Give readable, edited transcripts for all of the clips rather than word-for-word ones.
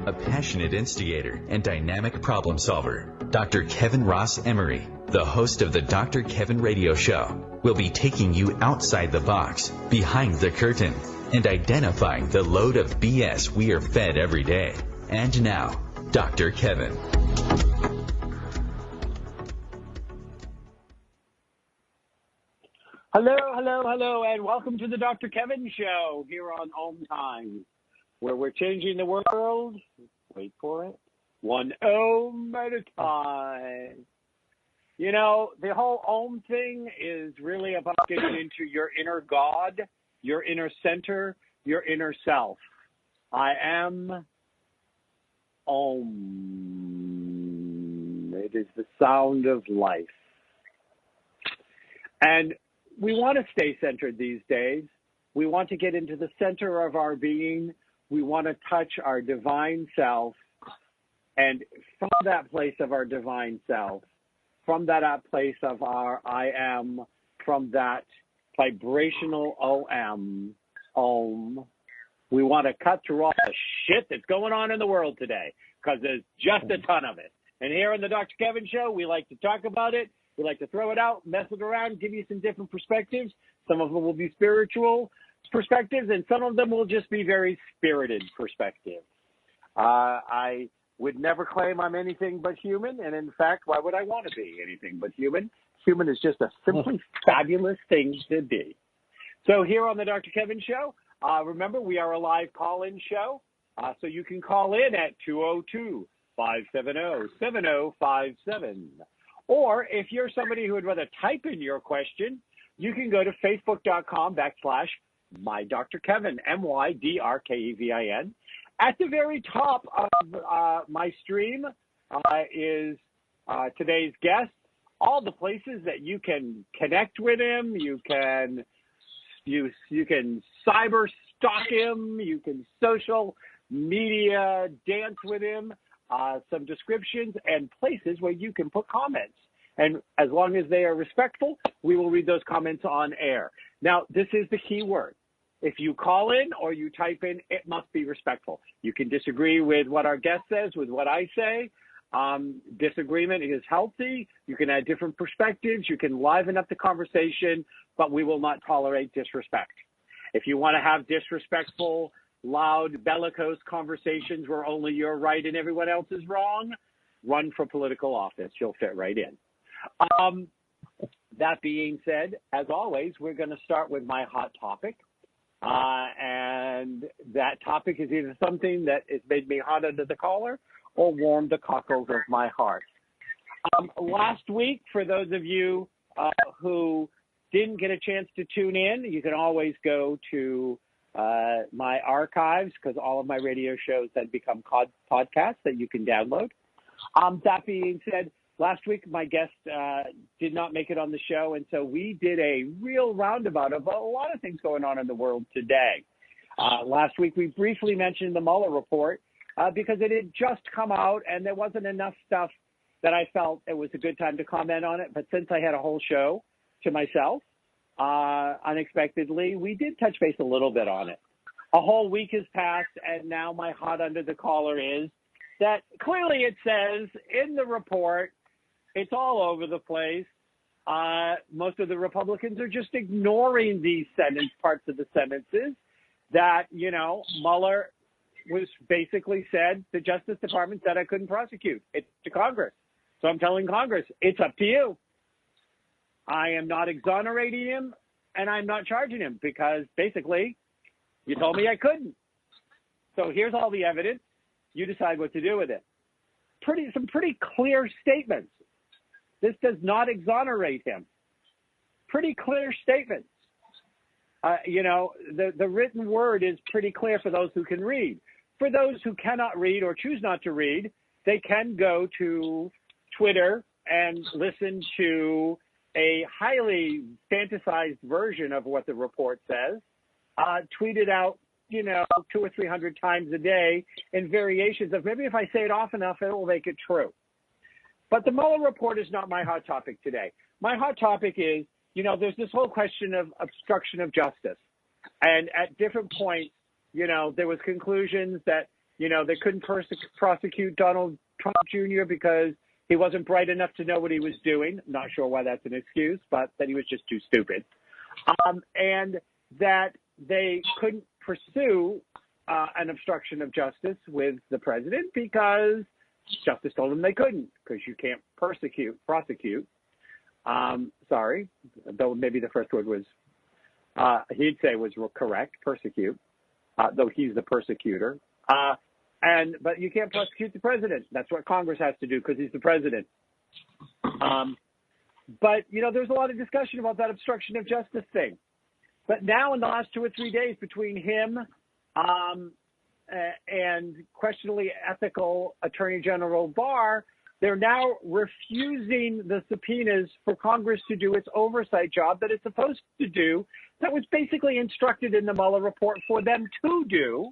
a passionate instigator and dynamic problem solver. Dr. Kevin Ross Emery, the host of the Dr. Kevin Radio Show, will be taking you outside the box, behind the curtain, and identifying the load of BS we are fed every day. And now, Dr. Kevin. Hello, and welcome to the Dr. Kevin Show here on OMTimes, where we're changing the world, wait for it, one Om at a time. You know, the whole Om thing is really about getting into your inner God, your inner center, your inner self. I am Om. It is the sound of life. And we want to stay centered these days. We want to get into the center of our being. We want to touch our divine self. And from that place of our divine self, from that place of our I am, from that vibrational Om, we want to cut through all the shit that's going on in the world today, because there's just a ton of it. And here on the Dr. Kevin Show, we like to talk about it. We like to throw it out, mess it around, give you some different perspectives. Some of them will be spiritual perspectives, and some of them will just be very spirited perspectives. I would never claim I'm anything but human, and in fact, why would I want to be anything but human? Human is just a simply fabulous thing to be. So here on the Dr. Kevin Show, remember, we are a live call-in show, so you can call in at 202-570-7057. Or if you're somebody who would rather type in your question, you can go to facebook.com/MyDrKevin, MyDrKevin. At the very top of my stream is today's guest, all the places that you can connect with him. You can cyber stalk him. You can social media dance with him. Some descriptions and places where you can put comments. And as long as they are respectful, we will read those comments on air. Now, this is the key word. If you call in or you type in, it must be respectful. You can disagree with what our guest says, with what I say. Disagreement is healthy. You can add different perspectives. You can liven up the conversation, but we will not tolerate disrespect. If you want to have disrespectful, loud, bellicose conversations where only you're right and everyone else is wrong, run for political office. You'll fit right in. That being said, as always, we're going to start with my hot topic. And that topic is either something that has made me hot under the collar or warmed the cockles of my heart. Last week, for those of you who didn't get a chance to tune in, you can always go to my archives, because all of my radio shows then become podcasts that you can download. That being said, last week my guest did not make it on the show, and so we did a real roundabout of a lot of things going on in the world today. Last week we briefly mentioned the Mueller report because it had just come out, and there wasn't enough stuff that I felt it was a good time to comment on it. But since I had a whole show to myself, unexpectedly, we did touch base a little bit on it. A whole week has passed, and now my hot under the collar is that clearly it says in the report, it's all over the place. Most of the Republicans are just ignoring these parts of the sentences that, you know, Mueller was basically said, the Justice Department said I couldn't prosecute. It's to Congress. So I'm telling Congress, it's up to you. I am not exonerating him, and I'm not charging him because basically you told me I couldn't. So here's all the evidence. You decide what to do with it. Some pretty clear statements. This does not exonerate him. Pretty clear statements. You know, the written word is pretty clear for those who can read. For those who cannot read or choose not to read, they can go to Twitter and listen to a highly fantasized version of what the report says, tweeted out, you know, 200 or 300 times a day in variations of maybe if I say it often enough, it will make it true. But the Mueller report is not my hot topic today. My hot topic is, you know, there's this whole question of obstruction of justice. And at different points, you know, there was conclusions that they couldn't prosecute Donald Trump Jr. because he wasn't bright enough to know what he was doing. Not sure why that's an excuse, but that he was just too stupid. And that they couldn't pursue an obstruction of justice with the president because justice told them they couldn't, because you can't prosecute. Sorry, though maybe the first word was, he'd say was correct, persecute, though he's the persecutor. But you can't prosecute the president. That's what Congress has to do because he's the president. But, there's a lot of discussion about that obstruction of justice thing. But now in the last 2 or 3 days between him and questionably ethical Attorney General Barr, they're now refusing the subpoenas for Congress to do its oversight job that it's supposed to do, that was basically instructed in the Mueller report for them to do,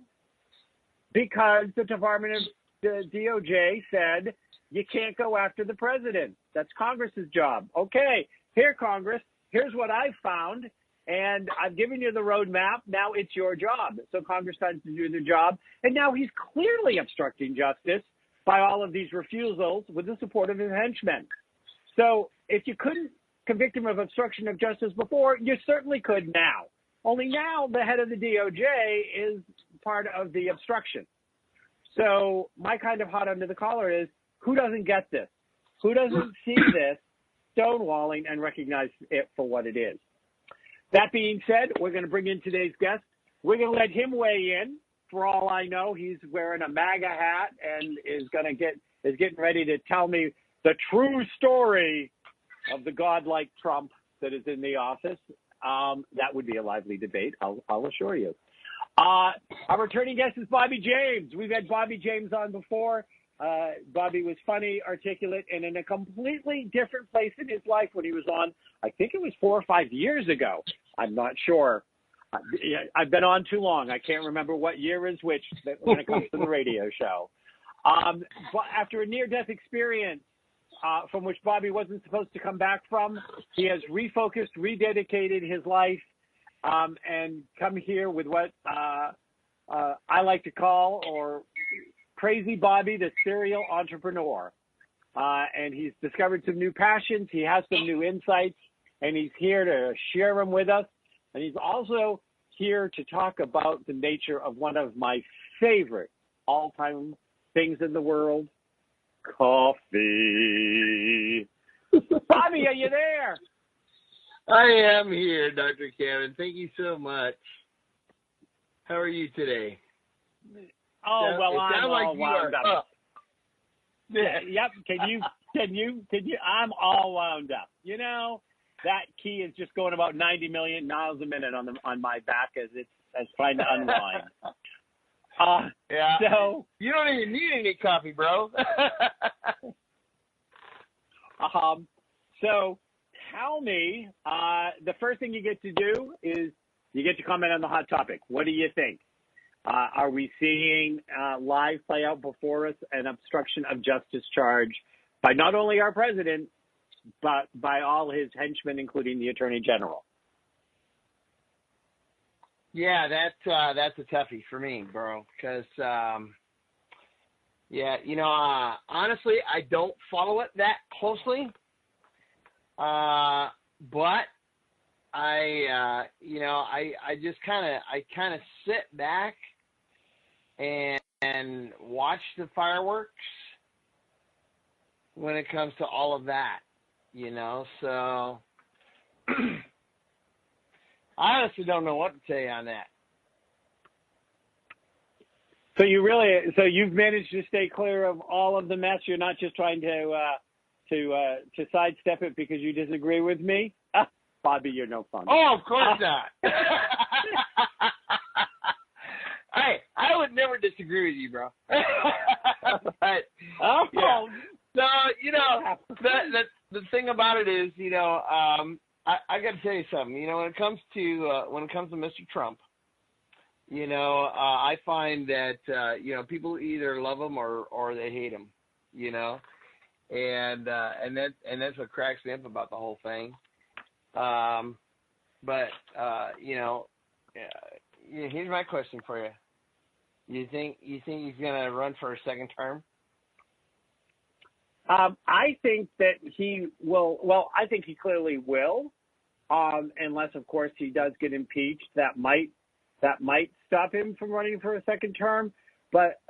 because the Department of the DOJ said you can't go after the president. That's Congress's job. Okay, here, Congress, here's what I've found, and I've given you the roadmap. Now it's your job. So Congress starts to do their job, and now he's clearly obstructing justice by all of these refusals with the support of his henchmen. So if you couldn't convict him of obstruction of justice before, you certainly could now. Only now the head of the DOJ is part of the obstruction. So my kind of hot under the collar is, who doesn't get this? Who doesn't see this stonewalling and recognize it for what it is? That being said, we're going to bring in today's guest. We're going to let him weigh in. For all I know, he's wearing a MAGA hat and is getting ready to tell me the true story of the godlike Trump that is in the office. That would be a lively debate, I'll assure you. Our returning guest is Bobby James. We've had Bobby James on before. Bobby was funny, articulate, and in a completely different place in his life when he was on, I think it was 4 or 5 years ago. I'm not sure. I've been on too long. I can't remember what year is which when it comes to the radio show. But after a near-death experience from which Bobby wasn't supposed to come back from, he has refocused, rededicated his life, and come here with what I like to call, or Crazy Bobby, the serial entrepreneur. And he's discovered some new passions. He has some new insights, and he's here to share them with us. And he's also here to talk about the nature of one of my favorite all-time things in the world, coffee. Bobby, are you there? I am here, Dr. Kevin. Thank you so much. How are you today? Oh, well, I'm like all wound up. Yep. Can you? I'm all wound up. That key is just going about 90 million miles a minute on my back as trying to unwind. Yeah. So you don't even need any coffee, bro. So tell me, the first thing you get to do is you get to comment on the hot topic. What do you think? Are we seeing live play out before us an obstruction of justice charge by not only our president, but by all his henchmen, including the Attorney General? Yeah, that's a toughie for me, bro. Because, honestly, I don't follow it that closely. But I just kind of sit back and watch the fireworks when it comes to all of that. So I honestly don't know what to tell you on that. So you've managed to stay clear of all of the mess. You're not just trying to sidestep it because you disagree with me. Bobby, you're no fun. Oh, of course not. I would never disagree with you, bro. But, yeah. So, the thing about it is, I got to tell you something. When it comes to Mr. Trump, I find that people either love him or they hate him. And that's what cracks me up about the whole thing. But here's my question for you. You think he's going to run for a second term? I think that he will. Well, I think he clearly will, unless, of course, he does get impeached. That might stop him from running for a second term. But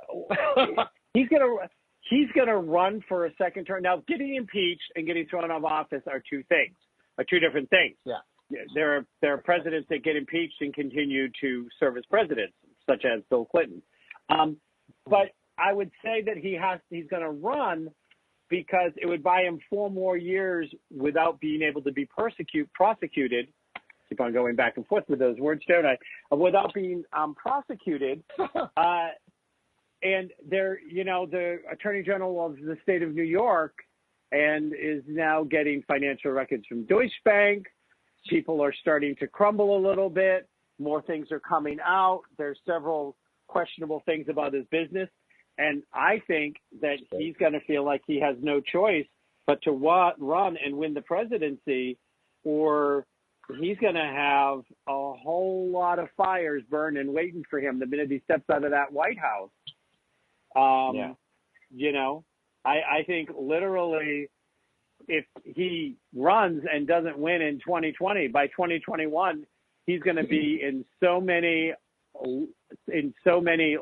he's gonna run for a second term. Now, getting impeached and getting thrown out of office are two different things. Yeah. There are presidents that get impeached and continue to serve as presidents, such as Bill Clinton. But I would say that he's going to run because it would buy him 4 more years without being able to be prosecuted. Keep on going back and forth with those words, don't I? Without being prosecuted. And the Attorney General of the state of New York and is now getting financial records from Deutsche Bank. People are starting to crumble a little bit. More things are coming out. There's several questionable things about his business. And I think that he's going to feel like he has no choice but to run and win the presidency, or he's going to have a whole lot of fires burning waiting for him the minute he steps out of that White House. I think literally if he runs and doesn't win in 2020, by 2021, he's going to be in so many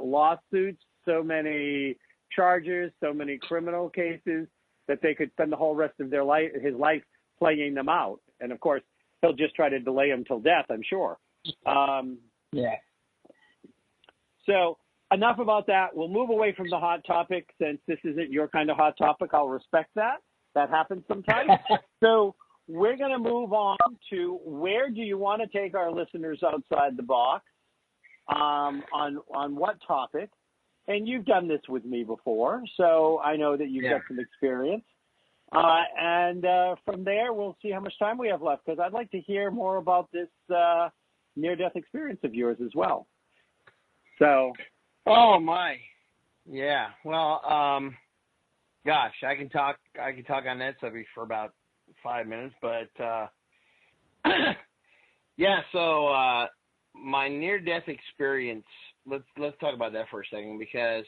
lawsuits, so many charges, so many criminal cases that they could spend the whole rest of his life playing them out. And of course, he'll just try to delay them till death, I'm sure. So enough about that. We'll move away from the hot topic since this isn't your kind of hot topic. I'll respect that. That happens sometimes. So we're going to move on to where do you want to take our listeners outside the box on what topic? And you've done this with me before, so I know that you've got some experience. And from there, we'll see how much time we have left because I'd like to hear more about this near-death experience of yours as well. So. Oh my, yeah. Well, gosh, I can talk on that subject for about 5 minutes, but yeah. So my near-death experience. Let's talk about that for a second because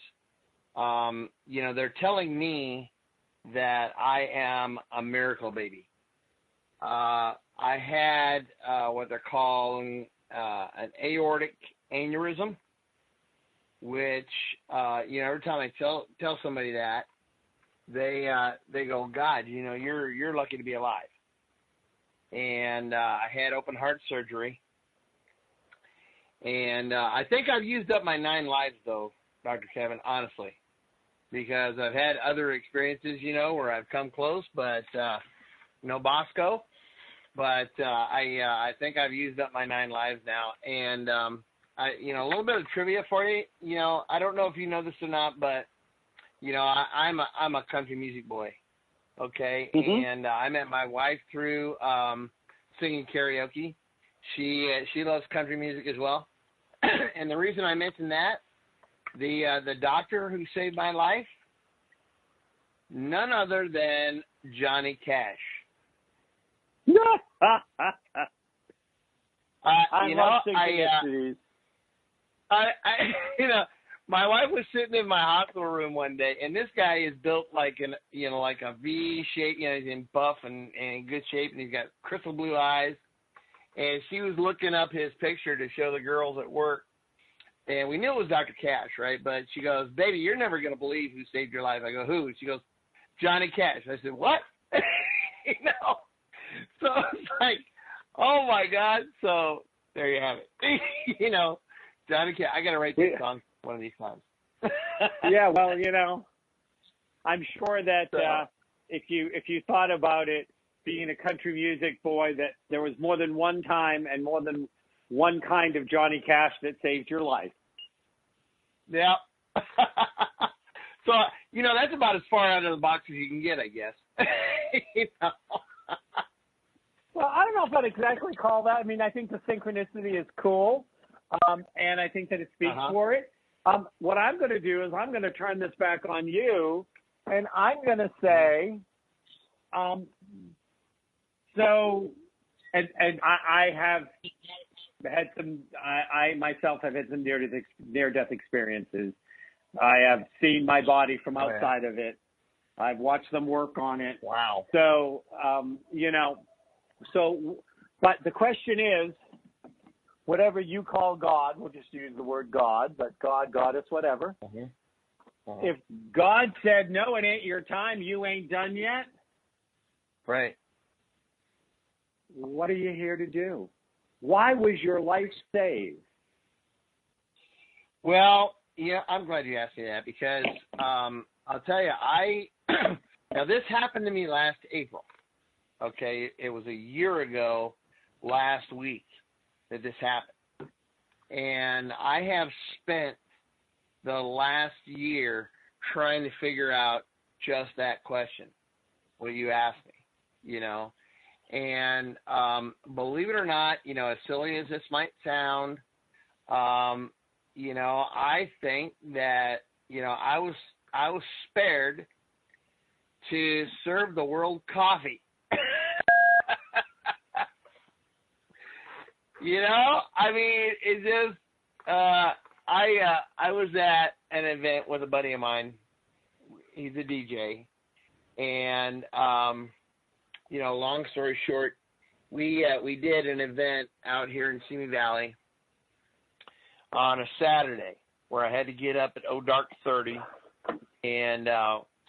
they're telling me that I am a miracle baby. I had what they're calling an aortic aneurysm, which every time I tell somebody that, they go, God, you're lucky to be alive. And I had open heart surgery, and I think I've used up my 9 lives, though, Dr. Kevin, honestly, because I've had other experiences, where I've come close, but no Bosco. But I think I've used up my 9 lives now, and a little bit of trivia for you. I don't know if you know this or not, but I'm a country music boy. Okay, and I met my wife through singing karaoke. She loves country music as well. And the reason I mention that, the doctor who saved my life, none other than Johnny Cash. I love synchronicities. My wife was sitting in my hospital room one day, and this guy is built like like a V shape. He's in buff and in good shape, and he's got crystal blue eyes. And she was looking up his picture to show the girls at work, and we knew it was Dr. Cash, right? But she goes, "Baby, you're never gonna believe who saved your life." I go, "Who?" She goes, "Johnny Cash." I said, "What?" So it's like, oh my God. So there you have it. Johnny Cash. I gotta write this song one of these times. Yeah, well, I'm sure that if you thought about it, being a country music boy, that there was more than one time and more than one kind of Johnny Cash that saved your life. Yeah. So that's about as far out of the box as you can get, I guess. Well, I don't know if I'd exactly call that. I mean, I think the synchronicity is cool, and I think that it speaks for it. What I'm going to do is I'm going to turn this back on you, and I'm going to say, I have had some. I myself have had some near-death experiences. I have seen my body from outside of it. I've watched them work on it. Wow. So, but the question is, whatever you call God, we'll just use the word God, but God, goddess, whatever. If God said, no, it ain't your time, you ain't done yet. Right. What are you here to do? Why was your life saved? Well, yeah, I'm glad you asked me that because I'll tell you, now this happened to me last April. Okay, it was a year ago last week that this happened. And I have spent the last year trying to figure out just that question, what you asked me, And believe it or not, as silly as this might sound, I think that, I was spared to serve the world coffee. I mean, it just, I was at an event with a buddy of mine. He's a DJ. And, long story short, we did an event out here in Simi Valley on a Saturday where I had to get up at dark 30 and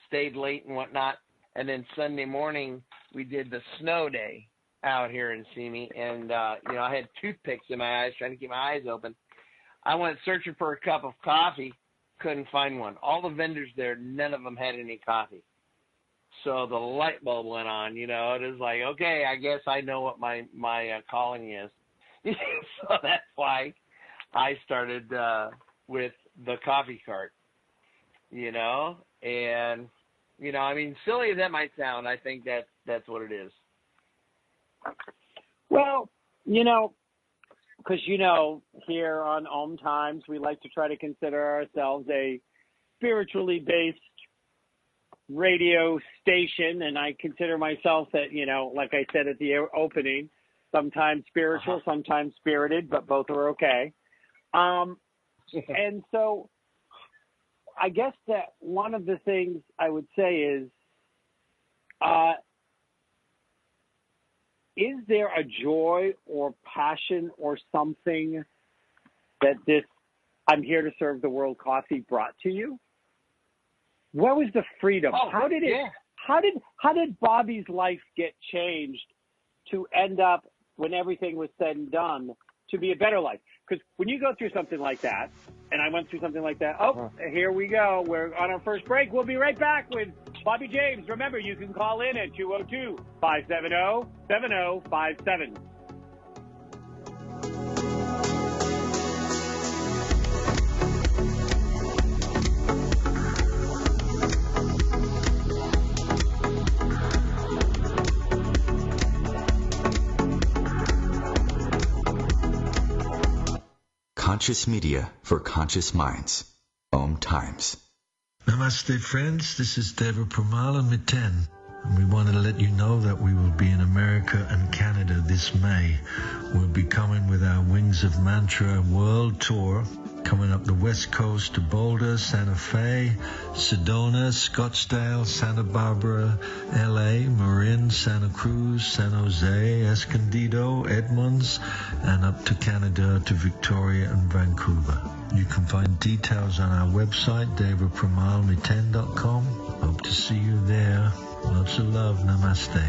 stayed late and whatnot. And then Sunday morning, we did the snow day out here in Simi. And, I had toothpicks in my eyes trying to keep my eyes open. I went searching for a cup of coffee, couldn't find one. All the vendors there, none of them had any coffee. So the light bulb went on, it was like, okay, I guess I know what my calling is. So that's why I started with the coffee cart, and, I mean, silly as that might sound, I think that's what it is. Well, because, here on OMTimes, we like to try to consider ourselves a spiritually based radio station, and I consider myself that, like I said at the opening, sometimes spiritual, sometimes spirited, but both are okay. And so I guess that one of the things I would say is there a joy or passion or something that this I'm here to serve the world coffee brought to you? Where was the freedom? How did Bobby's life get changed to end up, when everything was said and done, to be a better life? Because when you go through something like that, and I went through something like that, here we go. We're on our first break. We'll be right back with Bobby James. Remember, you can call in at 202-570-7057. Conscious media for conscious minds. OMTimes. Namaste, friends. This is Deva Pramala Miten, and we want to let you know that we will be in America and Canada this May. We'll be coming with our Wings of Mantra World Tour, coming up the West Coast to Boulder, Santa Fe, Sedona, Scottsdale, Santa Barbara, LA, Marin, Santa Cruz, San Jose, Escondido, Edmonds, and up to Canada to Victoria and Vancouver. You can find details on our website, devapramalmiten.com. Hope to see you there. Lots of love. Namaste.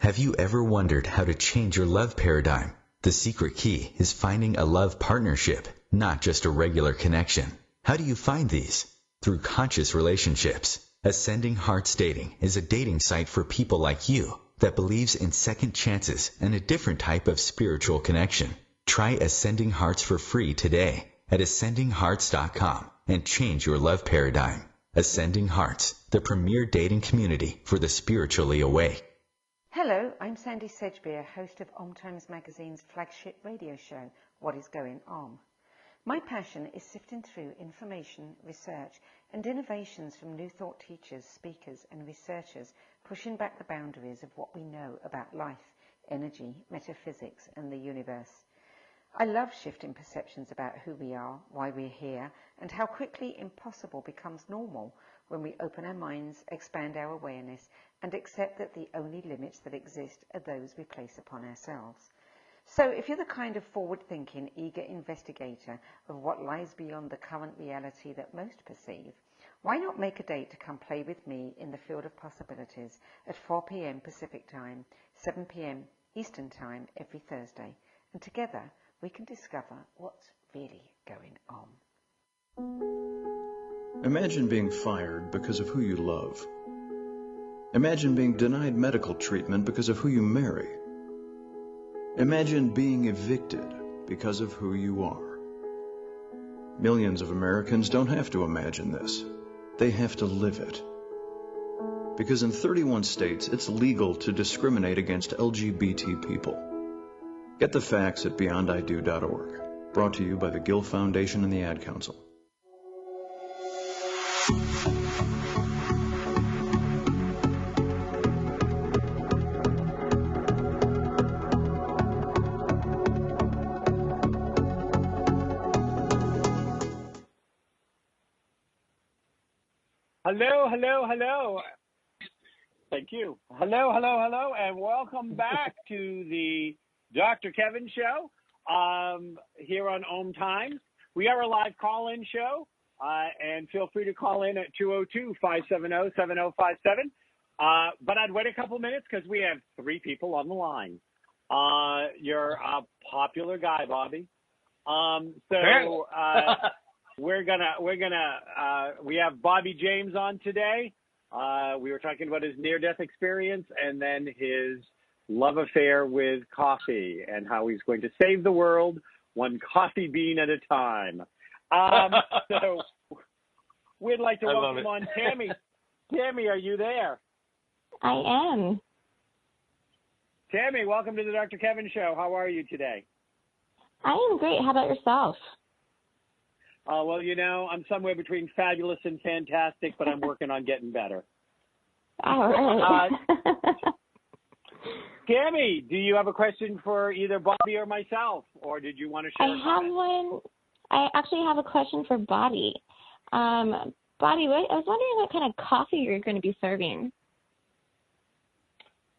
Have you ever wondered how to change your love paradigm? The secret key is finding a love partnership, not just a regular connection. How do you find these? Through conscious relationships. Ascending Hearts Dating is a dating site for people like you that believes in second chances and a different type of spiritual connection. Try Ascending Hearts for free today at ascendinghearts.com and change your love paradigm. Ascending Hearts, the premier dating community for the spiritually awake. Hello, I'm Sandy Sedgbeer, host of OMTimes Magazine's flagship radio show, What is Going On? My passion is sifting through information, research and innovations from new thought teachers, speakers and researchers pushing back the boundaries of what we know about life, energy, metaphysics, and the universe. I love shifting perceptions about who we are, why we're here, and how quickly impossible becomes normal when we open our minds, expand our awareness, and accept that the only limits that exist are those we place upon ourselves. So if you're the kind of forward-thinking, eager investigator of what lies beyond the current reality that most perceive, why not make a date to come play with me in the field of possibilities at 4 p.m. Pacific Time, 7 p.m. Eastern Time every Thursday, and together we can discover what's really going on. Imagine being fired because of who you love. Imagine being denied medical treatment because of who you marry. Imagine being evicted because of who you are. Millions of Americans don't have to imagine this. They have to live it. Because in 31 states, it's legal to discriminate against LGBT people. Get the facts at beyondido.org. Brought to you by the Gill Foundation and the Ad Council. Hello, hello, hello. Thank you. Hello, hello, hello, and welcome back to the Dr. Kevin Show here on OMTimes. We are a live call-in show, and feel free to call in at 202-570-7057. But I'd wait a couple minutes because we have 3 people on the line. You're a popular guy, Bobby. We have Bobby James on today. We were talking about his near-death experience and then his love affair with coffee and how he's going to save the world one coffee bean at a time. So we'd like to welcome on Tammy. Tammy, are you there? I am. Tammy, welcome to the Dr. Kevin Show. How are you today? I am great. How about yourself? Well, you know, I'm somewhere between fabulous and fantastic, but I'm working on getting better. All right. Tammy, do you have a question for either Bobby or myself, or did you want to share? I have one. I actually have a question for Bobby. Bobby, I was wondering what kind of coffee you're going to be serving.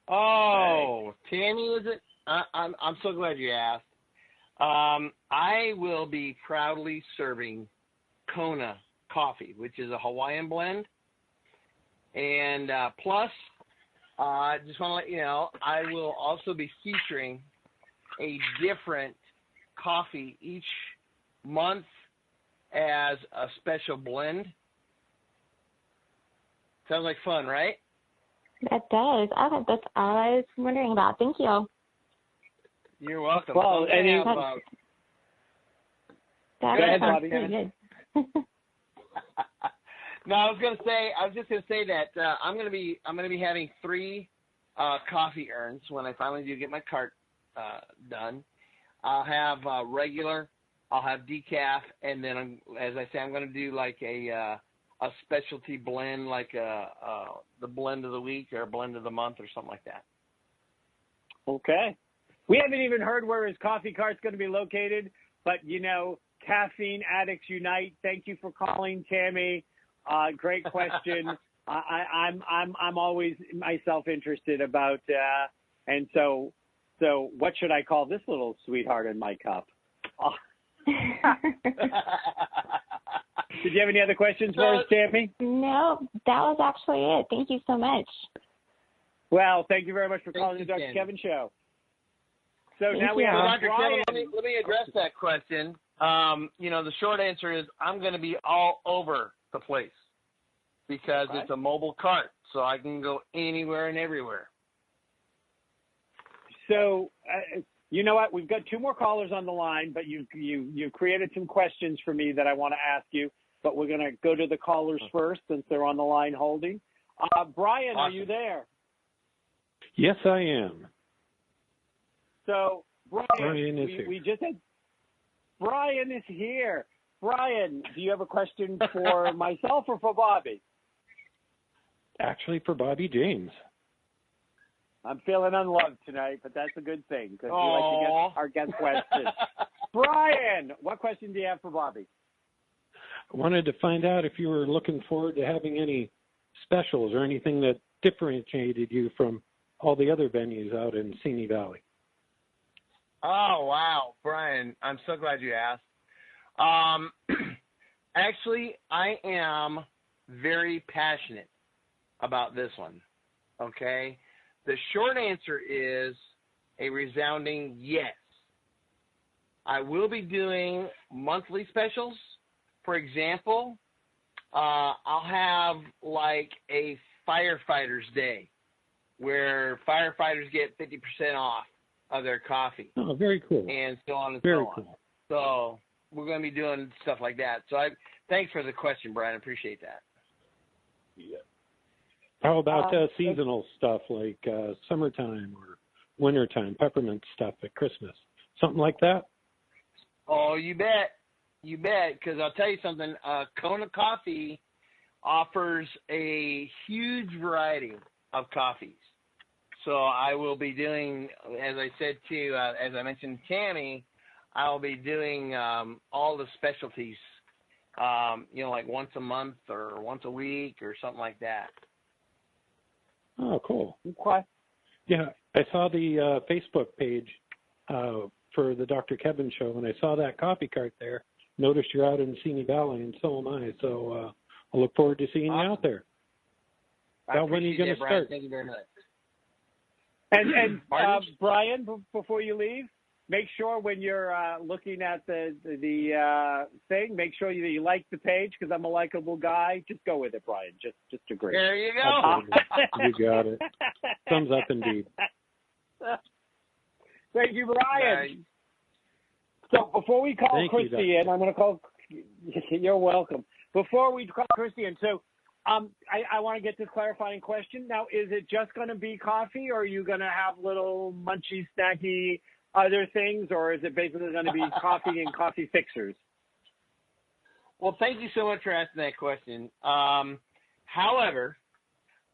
Oh, Tammy, is it? I'm so glad you asked. I will be proudly serving Kona coffee, which is a Hawaiian blend. And plus, I just want to let you know, I will also be featuring a different coffee each month as a special blend. Sounds like fun, right? That does. Okay, that's all I was wondering about. Thank you. You're welcome. Well, go ahead, Bobby. Good. No, I was just gonna say that I'm gonna be having 3 coffee urns when I finally do get my cart done. I'll have regular, I'll have decaf, and then as I say, I'm gonna do like a specialty blend, like the blend of the week or a blend of the month or something like that. Okay. We haven't even heard where his coffee cart's going to be located, but you know, caffeine addicts unite. Thank you for calling, Tammy. Great question. I'm always myself interested about, and so what should I call this little sweetheart in my cup? Did you have any other questions for us, Tammy? No, that was actually it. Thank you so much. Well, thank you very much for calling the Dr. Kevin Show. So now we have Dr. Kevin, let me address that question. You know, the short answer is I'm going to be all over the place because it's a mobile cart, so I can go anywhere and everywhere. So, you know what? We've got 2 more callers on the line, but you created some questions for me that I want to ask you, but we're going to go to the callers first since they're on the line holding. Brian, Are you there? Yes, I am. So, Brian is here. We just had Brian is here. Brian, do you have a question for myself or for Bobby? Actually, for Bobby James. I'm feeling unloved tonight, but that's a good thing because we like to get our guest questions. Brian, what question do you have for Bobby? I wanted to find out if you were looking forward to having any specials or anything that differentiated you from all the other venues out in Simi Valley. Oh, wow, Brian, I'm so glad you asked. Actually, I am very passionate about this one, okay? The short answer is a resounding yes. I will be doing monthly specials. For example, I'll have like a Firefighter's Day where firefighters get 50% off of their coffee. Oh, very cool. And so on and very so on. Cool. So we're going to be doing stuff like that. So thanks for the question, Brian. I appreciate that. Yeah. How about seasonal stuff like summertime or wintertime, peppermint stuff at Christmas? Something like that? Oh, you bet. You bet, because I'll tell you something. Kona Coffee offers a huge variety of coffees. So I will be doing, as I said to, as I mentioned to Tammy, I'll be doing all the specialties, like once a month or once a week or something like that. Oh, cool. Okay. Yeah, I saw the Facebook page for the Dr. Kevin show, and I saw that coffee cart there. Noticed you're out in Simi Valley, and so am I. So I look forward to seeing you out there. When are you going to start? Thank you very much. And Brian, before you leave, make sure when you're looking at the thing, make sure you like the page because I'm a likable guy. Just go with it, Brian. Just agree. There you go. You got it. Thumbs up indeed. Thank you, Brian. So before we call Christy in, I'm going to call. You're welcome. Before we call Christy in, so I want to get this clarifying question. Now, is it just going to be coffee, or are you going to have little munchy, snacky other things, or is it basically going to be coffee and coffee fixers? Well, thank you so much for asking that question. However,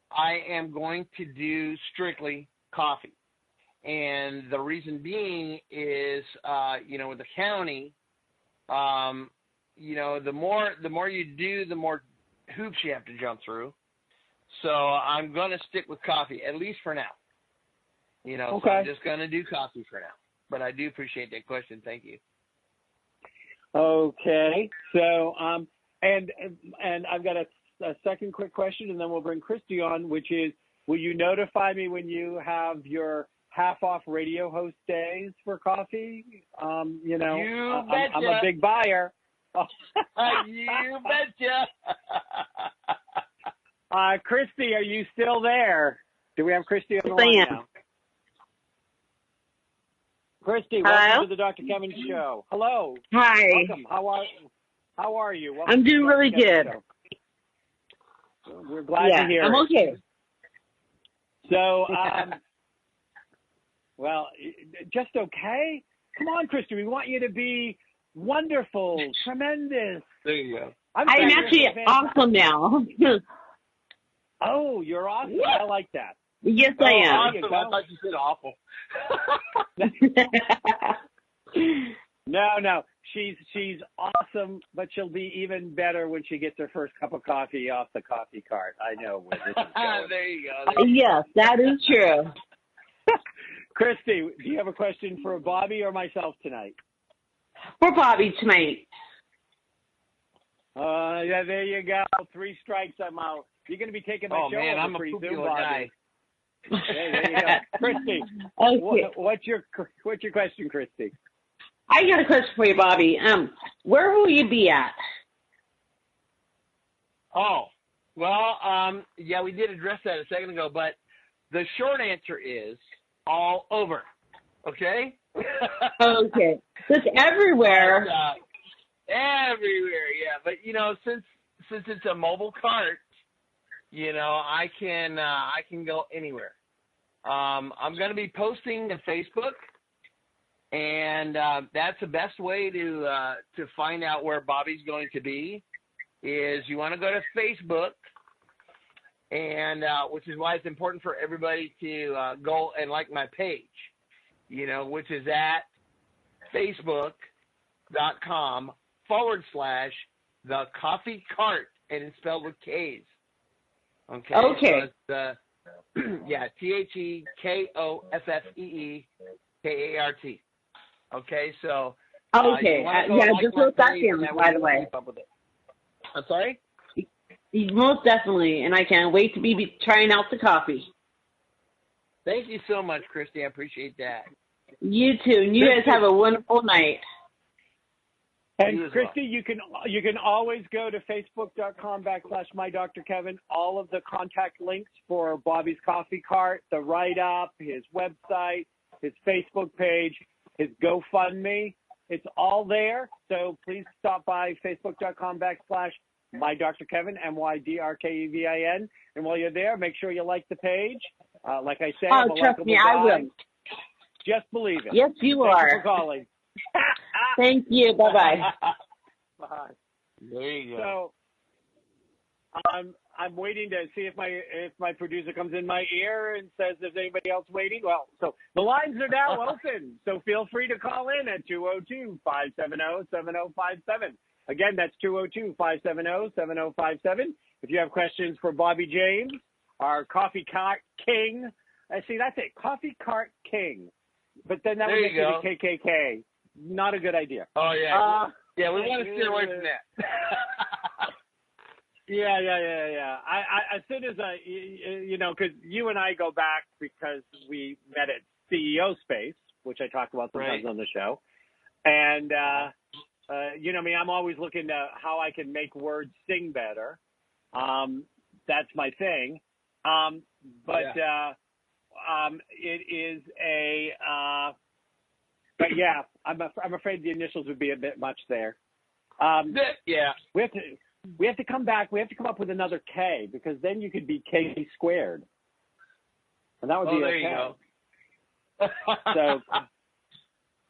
I am going to do strictly coffee. And the reason being is, with the county, the more you do, the more hoops you have to jump through. So I'm going to stick with coffee, at least for now. Okay. So I'm just going to do coffee for now. But I do appreciate that question. Thank you. Okay. So, and I've got a second quick question, and then we'll bring Christy on, which is, will you notify me when you have your half-off radio host days for coffee? You betcha. I'm a big buyer. You betcha. Christy, are you still there? Do we have Christy on the line now? Christy, welcome to the Dr. Kevin Show. Hello. Hi. Welcome. How are you? Welcome I'm doing really good. We're glad to hear I'm okay. So, well, just okay? Come on, Christy. We want you to be wonderful, tremendous. There you go. I'm actually awesome now. Oh, you're awesome. Yeah. I like that. Yes, I am. Awesome. I thought you said awful. No. She's awesome, but she'll be even better when she gets her first cup of coffee off the coffee cart. I know where this is going. There you go. Yes, that is true. Christy, do you have a question for Bobby or myself tonight? For Bobby tonight. Yeah, there you go. 3 strikes, I'm out. You're going to be taking my show over I'm a pretty poopy soon, little Bobby. guy. There you go. Christy, Okay. what's your question, Christy? I got a question for you, Bobby. Where will you be at? Oh, well, yeah, we did address that a second ago, but the short answer is all over. Okay? Okay. It's everywhere. Everywhere, yeah. But since it's a mobile cart, I can go anywhere. I'm going to be posting to Facebook, and that's the best way to find out where Bobby's going to be. Is you want to go to Facebook and which is why it's important for everybody to go and like my page, which is at facebook.com/The Coffee Cart, and it's spelled with K's. Okay. Okay. So it's, TheKoffeeKart. Okay, so. Okay. Just wrote that down, by the way. I'm sorry? Most definitely, and I can't wait to be trying out the coffee. Thank you so much, Christy. I appreciate that. You too, and you guys have a wonderful night. And Christy, you can always go to facebook.com/MyDrKevin. All of the contact links for Bobby's Coffee Cart, the write-up, his website, his Facebook page, his GoFundMe. It's all there. So please stop by facebook.com/MyDrKevin, MYDRKEVIN. And while you're there, make sure you like the page. Like I said, trust me, I will. Just believe it. Yes, you Thank are. you for calling. Thank you. Bye-bye. Bye. There you go. So I'm waiting to see if my producer comes in my ear and says there's anybody else waiting. Well, so the lines are now open. So feel free to call in at 202-570-7057. Again, that's 202-570-7057. If you have questions for Bobby James, our Coffee Cart King. See, that's it, Coffee Cart King. But then that would get you the KKK. Not a good idea. Oh, yeah. We want to steer away from that. Yeah. As soon as because you and I go back because we met at CEO Space, which I talk about sometimes on the show. And, me, I'm always looking to how I can make words sing better. That's my thing. It is I'm afraid the initials would be a bit much there. We have to come back. We have to come up with another K because then you could be K squared, and that would be okay. You go. So,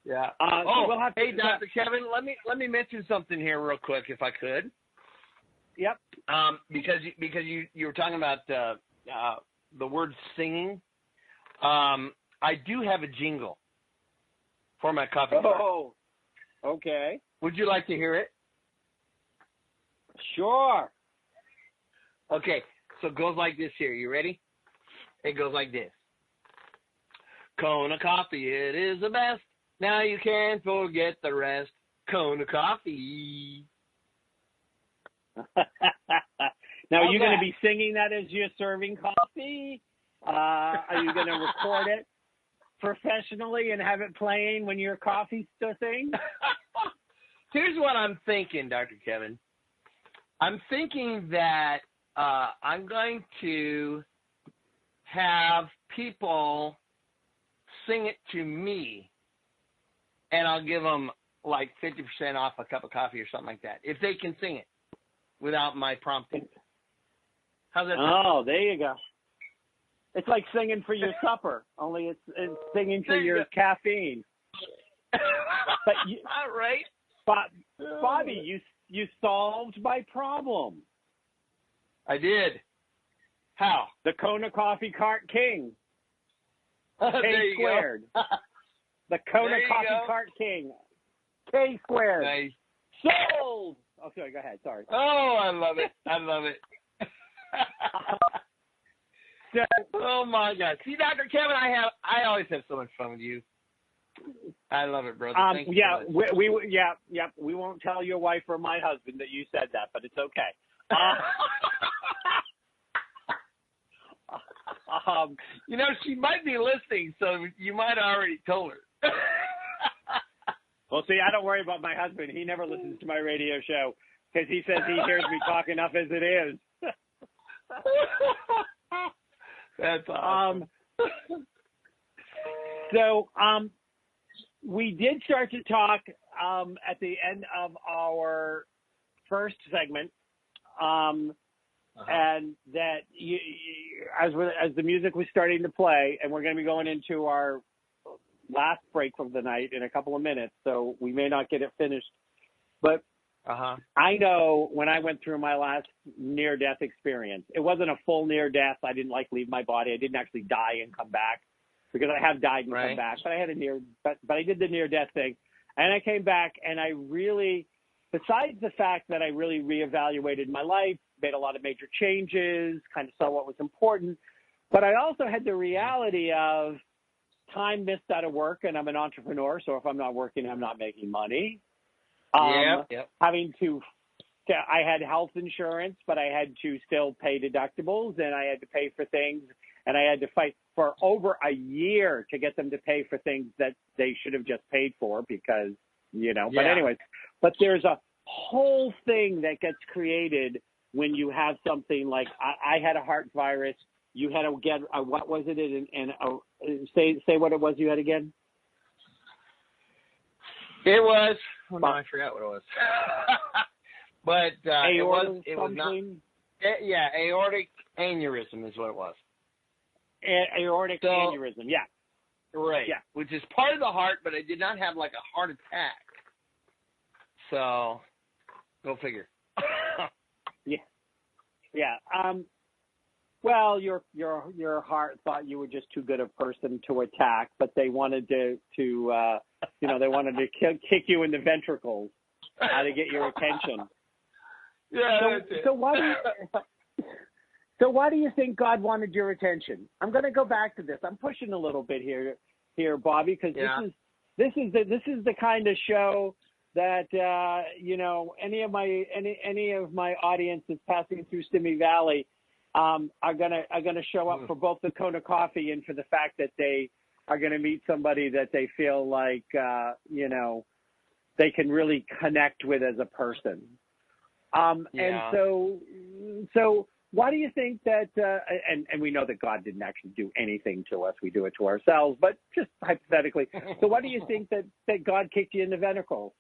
yeah. We'll have to, hey, Dr. Kevin, let me mention something here real quick, if I could. Yep. Because you were talking about the word singing. I do have a jingle for my coffee cart. Oh, okay. Would you like to hear it? Sure. Okay, so it goes like this here. You ready? It goes like this. Kona Coffee, it is the best. Now you can't forget the rest. Kona Coffee. Now, are you going to be singing that as you're serving coffee? Are you going to record it professionally and have it playing when your coffee's thing? Here's what I'm thinking, Dr. Kevin. I'm thinking that I'm going to have people sing it to me, and I'll give them like 50% off a cup of coffee or something like that, if they can sing it without my prompting. How's that sound? Oh, there you go. It's like singing for your supper, only it's singing for your caffeine. But all right. Bobby, you solved my problem. I did. How? The Kona Coffee Cart King. K squared. The Kona Coffee Cart King. K squared. Nice. Sold. Okay, go ahead. Sorry. Oh, I love it. Oh my God! See, Dr. Kevin, I always have so much fun with you. I love it, brother. Thank you so much. We won't tell your wife or my husband that you said that, but it's okay. She might be listening, so you might have already told her. Well, see, I don't worry about my husband. He never listens to my radio show because he says he hears me talk enough as it is. That's awesome. We did start to talk at the end of our first segment, and that as the music was starting to play, and we're going to be going into our last break of the night in a couple of minutes, so we may not get it finished. But I know when I went through my last near-death experience, it wasn't a full near-death. I didn't leave my body. I didn't actually die and come back because I have died and come back. But I had but I did the near-death thing, and I came back, and I really, besides the fact that I really reevaluated my life, made a lot of major changes, kind of saw what was important, but I also had the reality of time missed out of work, and I'm an entrepreneur, so if I'm not working, I'm not making money. Having to, I had health insurance, but I had to still pay deductibles, and I had to pay for things, and I had to fight for over a year to get them to pay for things that they should have just paid for because, but anyways, but there's a whole thing that gets created when you have something like, I had a heart virus, you had to get, what was it, and say what it was you had again? It was, I forgot what it was. But it was not, aortic aneurysm is what it was. Aortic aneurysm, yeah. Right. Yeah. Which is part of the heart, but I did not have like a heart attack. So, go figure. Yeah. Well, your heart thought you were just too good a person to attack, but they wanted to they wanted to kick you in the ventricles to get your attention. Yeah. So why do you think God wanted your attention? I'm going to go back to this. I'm pushing a little bit here, Bobby, because this is the kind of show that any of my audience that's passing through Simi Valley are gonna show up for both the Kona coffee and for the fact that they are gonna meet somebody that they feel like they can really connect with as a person. And so why do you think that? And we know that God didn't actually do anything to us; we do it to ourselves. But just hypothetically, so why do you think that God kicked you in the ventricles?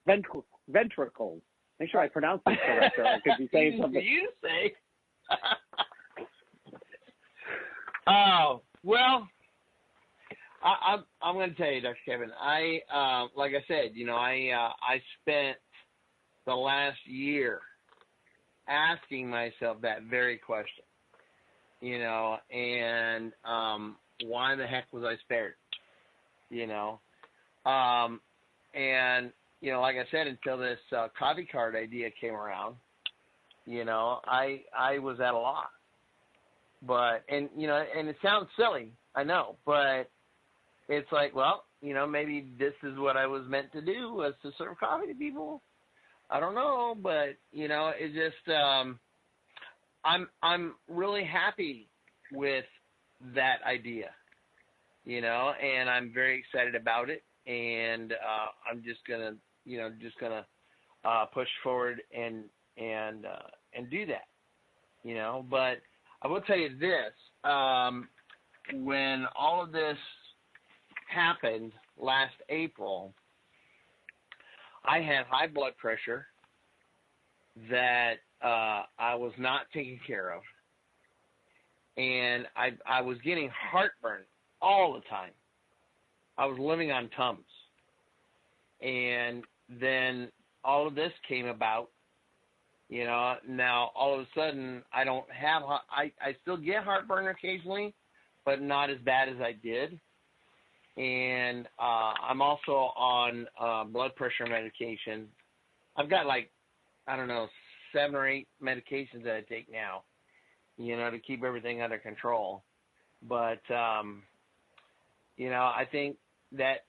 Ventricles. Make sure I pronounce this correct, or I could be saying something. You say. Oh well, I'm going to tell you, Dr. Kevin. I like I said, I spent the last year asking myself that very question. And why the heck was I spared? And like I said, until this coffee card idea came around, I was at a loss. But, and it sounds silly, I know, but it's like, well, maybe this is what I was meant to do, was to serve coffee to people. I don't know, but, it just, I'm really happy with that idea, and I'm very excited about it. And, I'm just gonna push forward and do that, but I will tell you this, when all of this happened last April, I had high blood pressure that I was not taking care of, and I was getting heartburn all the time. I was living on Tums, and then all of this came about. Now all of a sudden I don't have, I still get heartburn occasionally, but not as bad as I did. And I'm also on blood pressure medication. I've got 7 or 8 medications that I take now, to keep everything under control. But, I think that,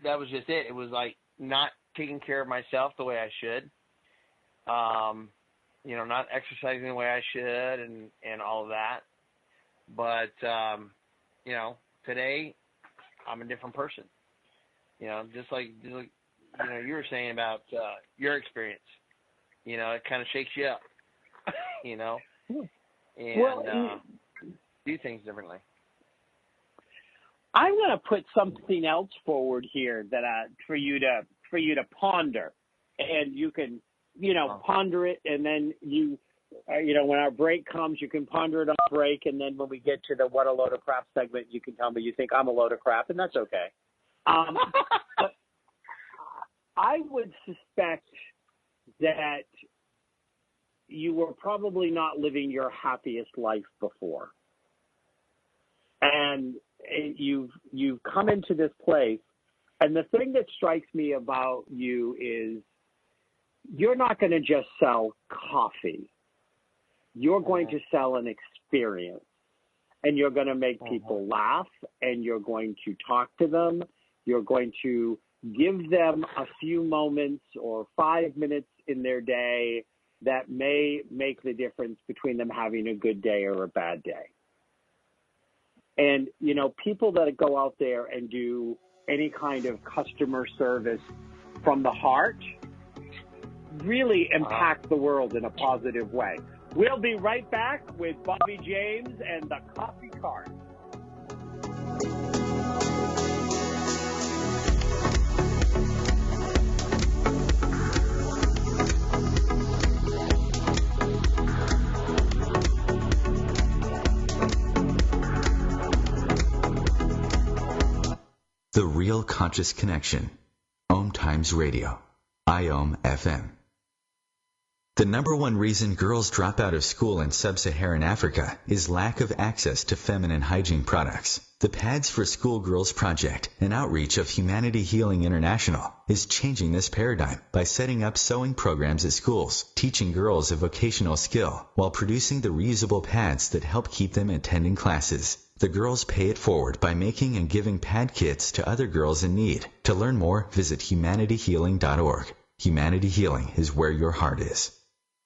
that was just it. It was like not taking care of myself the way I should, not exercising the way I should and all of that. But, today I'm a different person, just like you were saying about your experience, it kind of shakes you up, and do things differently. I'm going to put something else forward here that for you to ponder, and you can ponder it, and then when our break comes, you can ponder it on break, and then when we get to the what a load of crap segment, you can tell me you think I'm a load of crap, and that's okay. I would suspect that you were probably not living your happiest life before. And you've come into this place, and the thing that strikes me about you is you're not going to just sell coffee. You're going to sell an experience, and you're going to make people laugh, and you're going to talk to them. You're going to give them a few moments or 5 minutes in their day that may make the difference between them having a good day or a bad day. And, you know, people that go out there and do any kind of customer service from the heart really impact the world in a positive way. We'll be right back with Bobby James and the Coffee Cart. The Real Conscious Connection. OMTimes Radio. IOM FM. The number one reason girls drop out of school in sub-Saharan Africa is lack of access to feminine hygiene products. The Pads for Schoolgirls Project, an outreach of Humanity Healing International, is changing this paradigm by setting up sewing programs at schools, teaching girls a vocational skill, while producing the reusable pads that help keep them attending classes. The girls pay it forward by making and giving pad kits to other girls in need. To learn more, visit humanityhealing.org. Humanity Healing is where your heart is.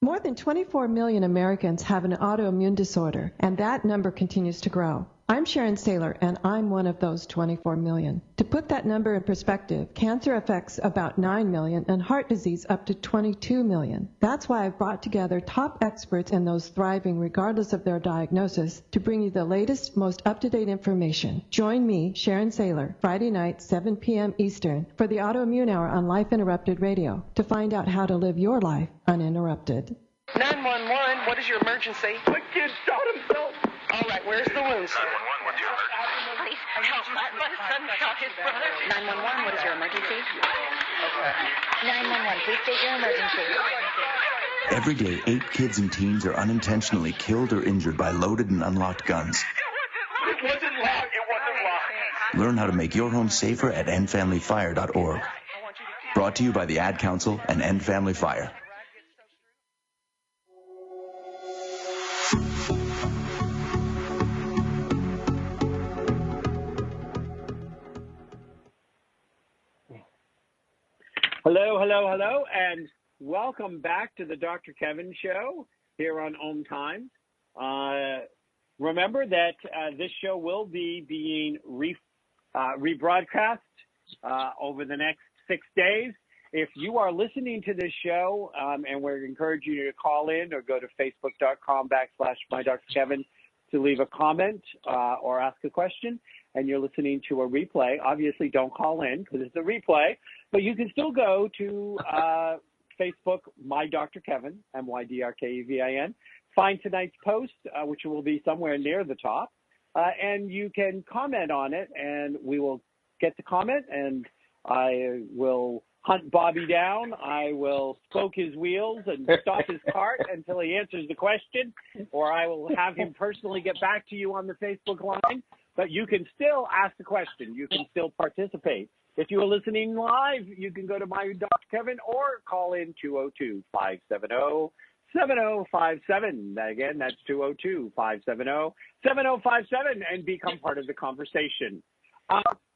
More than 24 million Americans have an autoimmune disorder, and that number continues to grow. I'm Sharon Saylor, and I'm one of those 24 million. To put that number in perspective, cancer affects about 9 million and heart disease up to 22 million. That's why I've brought together top experts and those thriving regardless of their diagnosis to bring you the latest, most up-to-date information. Join me, Sharon Saylor, Friday night, 7 p.m. Eastern, for the Autoimmune Hour on Life Interrupted Radio to find out how to live your life uninterrupted. 911, what is your emergency? The kid shot himself. All right, where's the wound, sir? 911, what's your emergency? Please help. My son shot his brother. 911, what is your emergency? Okay. 911, please state your emergency. Every day, 8 kids and teens are unintentionally killed or injured by loaded and unlocked guns. It wasn't locked. Learn how to make your home safer at endfamilyfire.org. Brought to you by the Ad Council and End Family Fire. Hello, and welcome back to the Dr. Kevin Show here on OMTimes. Remember that this show will be being rebroadcast over the next 6 days. If you are listening to this show, and we're encouraging you to call in or go to facebook.com/MyDrKevin to leave a comment or ask a question, and you're listening to a replay, obviously don't call in because it's a replay, but you can still go to Facebook, My Dr. Kevin, MYDRKEVIN, find tonight's post, which will be somewhere near the top, and you can comment on it, and we will get the comment, and I will hunt Bobby down. I will spoke his wheels and stop his cart until he answers the question, or I will have him personally get back to you on the Facebook line. But you can still ask the question. You can still participate. If you are listening live, you can go to My Dr. Kevin or call in 202-570-7057. Again, that's 202-570-7057 and become part of the conversation.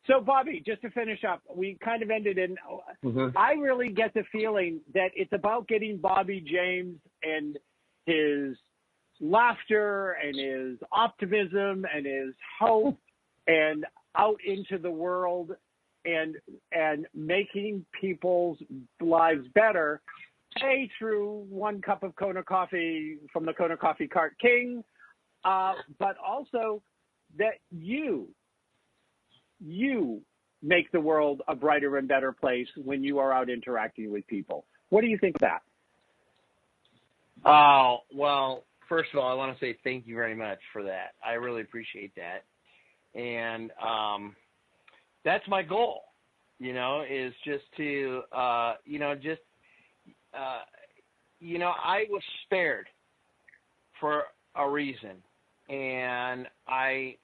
So, Bobby, just to finish up, we kind of ended in, I really get the feeling that it's about getting Bobby James and his laughter and his optimism and his hope and out into the world and making people's lives better, through one cup of Kona coffee from the Kona Coffee Cart King, but also that you make the world a brighter and better place when you are out interacting with people. What do you think of that? Oh, well, first of all, I want to say thank you very much for that. I really appreciate that. And that's my goal. is just to, I was spared for a reason. And I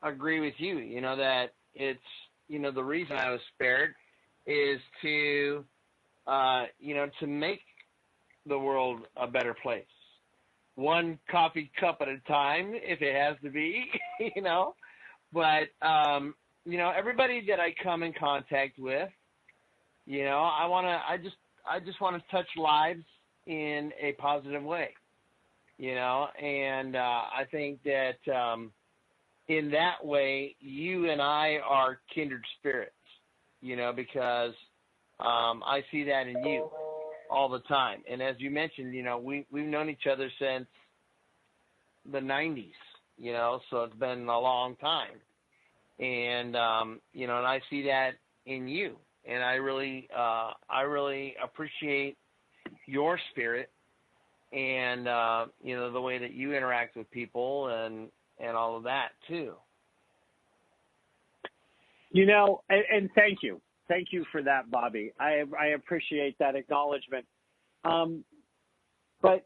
agree with you, that it's, the reason I was spared is to, to make the world a better place. One coffee cup at a time, if it has to be, But, everybody that I come in contact with, I just want to touch lives in a positive way, and I think that in that way, you and I are kindred spirits, because I see that in you all the time. And as you mentioned, we've known each other since the 90s, so it's been a long time. And, and I see that in you. And I really appreciate your spirit and, the way that you interact with people and all of that too. And thank you. Thank you for that, Bobby. I appreciate that acknowledgement. But,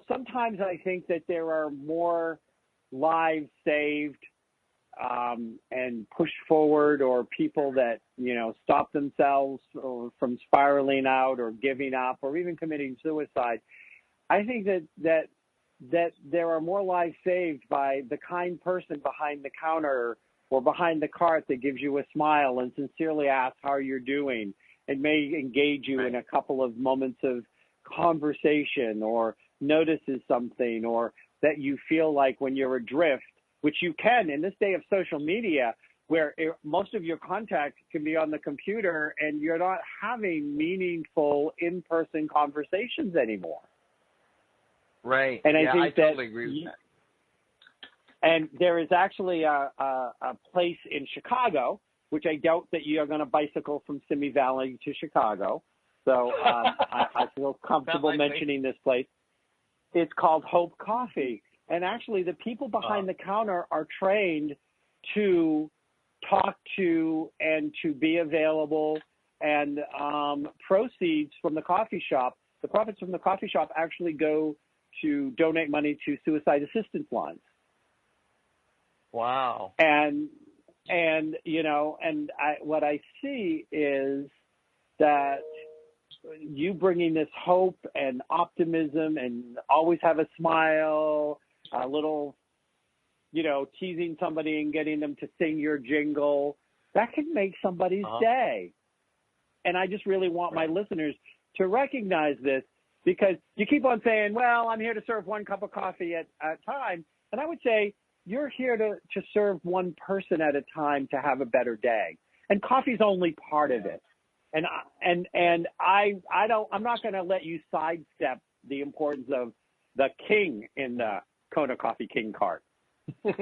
sometimes I think that there are more lives saved and pushed forward, or people that, stop themselves from spiraling out or giving up or even committing suicide. I think that there are more lives saved by the kind person behind the counter or behind the cart that gives you a smile and sincerely asks how you're doing and may engage you in a couple of moments of conversation, or notices something, or that you feel like when you're adrift, which you can in this day of social media, where most of your contact can be on the computer and you're not having meaningful in-person conversations anymore. Right. And I think totally agree with that. And there is actually a place in Chicago, which I doubt that you are going to bicycle from Simi Valley to Chicago. So I feel comfortable mentioning this place. It's called Hope Coffee. And actually, the people behind the counter are trained to talk to and to be available. And proceeds from the coffee shop, the profits from the coffee shop actually go to donate money to suicide assistance lines. Wow. And what I see is that you bringing this hope and optimism and always have a smile, a little, teasing somebody and getting them to sing your jingle, that can make somebody's day. And I just really want my listeners to recognize this, because you keep on saying, well, I'm here to serve one cup of coffee at a time. And I would say you're here to serve one person at a time to have a better day. And coffee's only part of it. And I'm not going to let you sidestep the importance of the king in the Kona Coffee King cart. I'm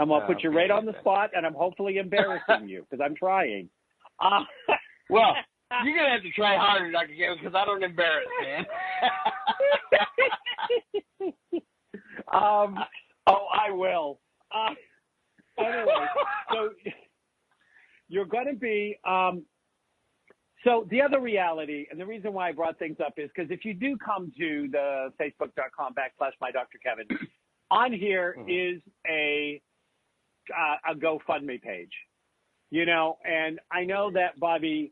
going to put you right on the spot, and I'm hopefully embarrassing you, because I'm trying. Well, you're going to have to try harder, Dr. Kevin, because I don't embarrass, man. I will. Anyway, so you're going to be so the other reality, and the reason why I brought things up is because if you do come to the facebook.com/MyDrKevin, on here is a GoFundMe page, and I know that, Bobby,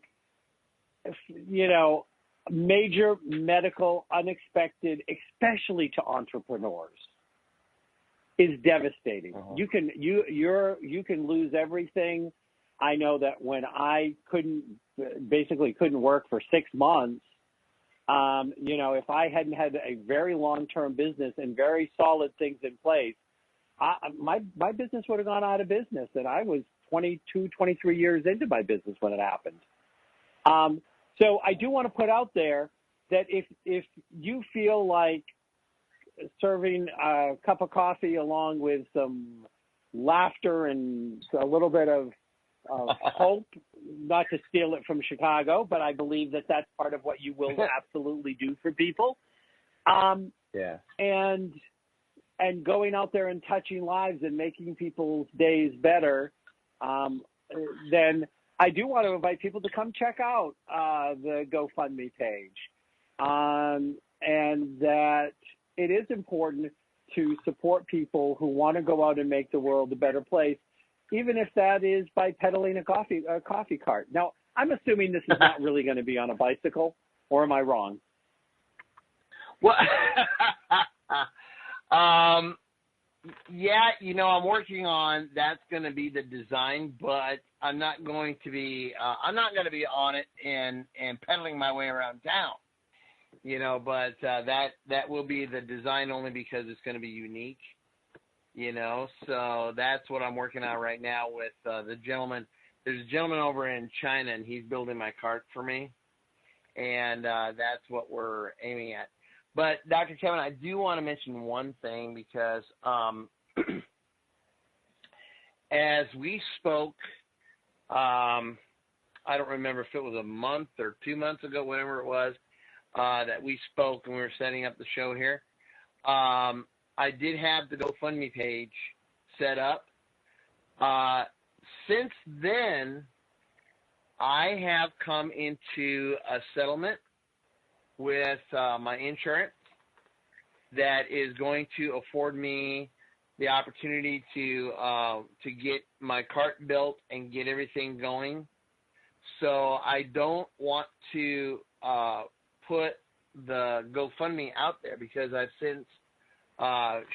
major medical unexpected, especially to entrepreneurs, is devastating. You can lose everything. I know that when I couldn't work for 6 months, if I hadn't had a very long-term business and very solid things in place, my business would have gone out of business. And I was 22, 23 years into my business when it happened. So I do want to put out there that if you feel like serving a cup of coffee along with some laughter and a little bit of hope, not to steal it from Chicago, but I believe that that's part of what you will absolutely do for people. And going out there and touching lives and making people's days better, then I do want to invite people to come check out the GoFundMe page, and that it is important to support people who want to go out and make the world a better place, even if that is by pedaling a coffee cart. Now, I'm assuming this is not really going to be on a bicycle, or am I wrong? Well, yeah, I'm working on that's going to be the design, but I'm not going to be on it and pedaling my way around town. But that will be the design only because it's going to be unique. So that's what I'm working on right now with the gentleman. There's a gentleman over in China, and he's building my cart for me, and that's what we're aiming at. But, Dr. Kevin, I do want to mention one thing because as we spoke, I don't remember if it was a month or 2 months ago, whatever it was, that we spoke and we were setting up the show here. I did have the GoFundMe page set up. Since then, I have come into a settlement with my insurance that is going to afford me the opportunity to get my cart built and get everything going. So I don't want to put the GoFundMe out there because I've since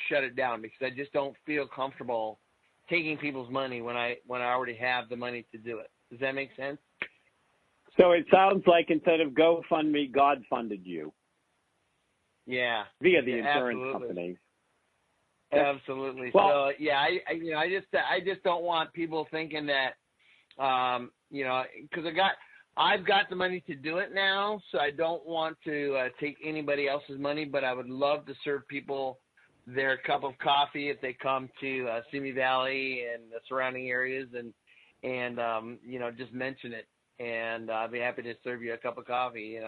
shut it down because I just don't feel comfortable taking people's money when I already have the money to do it. Does that make sense? So it sounds like instead of GoFundMe, God funded you. Yeah. Via the insurance absolutely. company. Absolutely. Well, so yeah, I just don't want people thinking that, because I've got the money to do it now, so I don't want to take anybody else's money, but I would love to serve people their cup of coffee if they come to Simi Valley and the surrounding areas and just mention it. And I'd be happy to serve you a cup of coffee,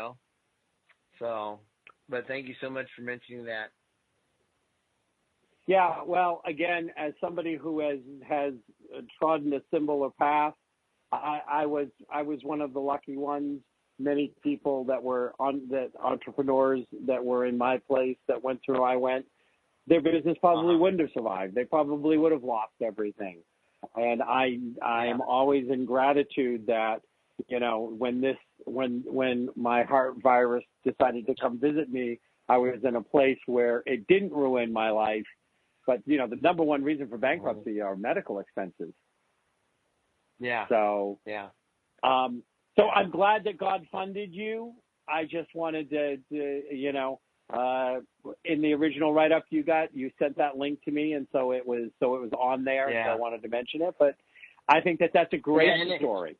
So, but thank you so much for mentioning that. Yeah, well, again, as somebody who has trodden a similar path, I was one of the lucky ones. Many people that were entrepreneurs that were in my place that went through I went, their business probably wouldn't have survived. They probably would have lost everything. And I'm always in gratitude that, when my heart virus decided to come visit me, I was in a place where it didn't ruin my life. But, the number one reason for bankruptcy are medical expenses. Yeah. So, yeah. So I'm glad that God funded you. I just wanted to in the original write-up you sent that link to me, and so it was on there. Yeah. So I wanted to mention it. But I think that's a great story.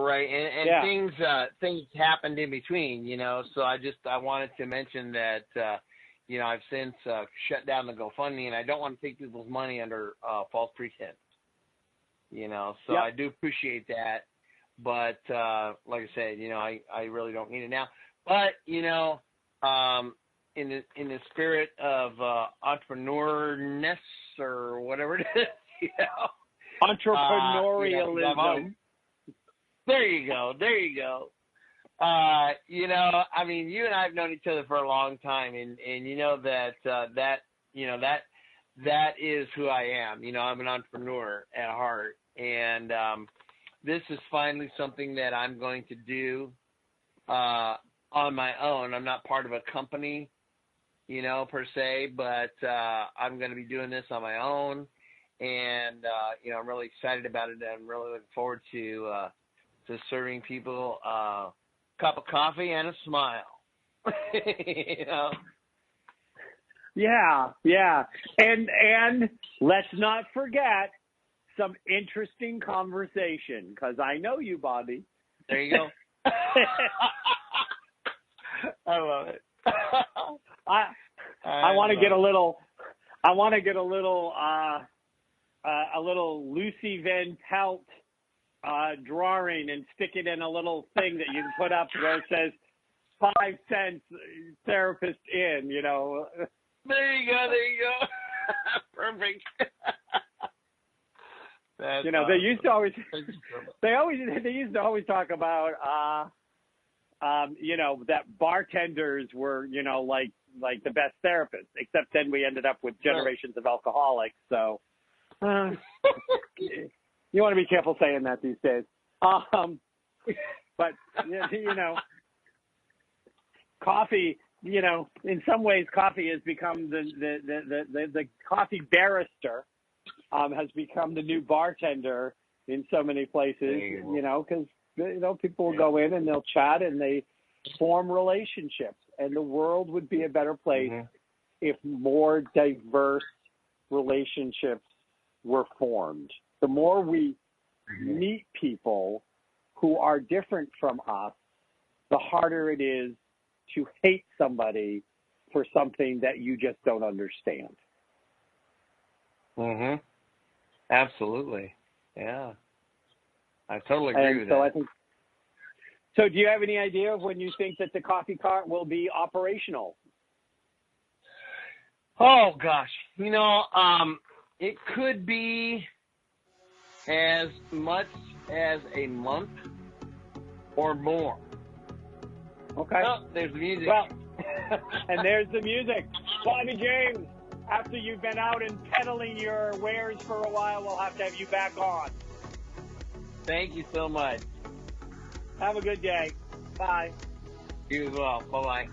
Right, and things happened in between, So I wanted to mention that, I've since shut down the GoFundMe, and I don't want to take people's money under false pretense, So I do appreciate that, but like I said, I really don't need it now. But in the spirit of entrepreneurness or whatever it is, entrepreneurialism. There you go. You and I have known each other for a long time, and that is who I am. I'm an entrepreneur at heart, and this is finally something that I'm going to do on my own. I'm not part of a company, per se, but I'm going to be doing this on my own, and I'm really excited about it. I'm really looking forward to serving people a cup of coffee and a smile. Yeah. And let's not forget some interesting conversation, because I know you, Bobby. There you go. I love it. I want to get a little Lucy Van Pelt drawing and stick it in a little thing that you can put up where it says 5 cents therapist in, There you go. Perfect. You know, they used to always talk about, you know, that bartenders were, you know, like the best therapists, except then we ended up with generations of alcoholics. So, you want to be careful saying that these days. But, you know, coffee, you know, in some ways coffee has become the coffee barrister, has become the new bartender in so many places, you know, because, you know, people will go in and they'll chat and they form relationships, and the world would be a better place if more diverse relationships were formed. The more we meet people who are different from us, the harder it is to hate somebody for something that you just don't understand. Absolutely. Yeah. I totally agree with that. I think. So, do you have any idea of when you think that the coffee cart will be operational? Oh gosh, you know, it could be as much as a month or more. Okay. Oh, there's the music. Well, and there's the music. Bobby James, after you've been out and peddling your wares for a while, we'll have to have you back on. Thank you so much. Have a good day. Bye. You as well. Bye-bye.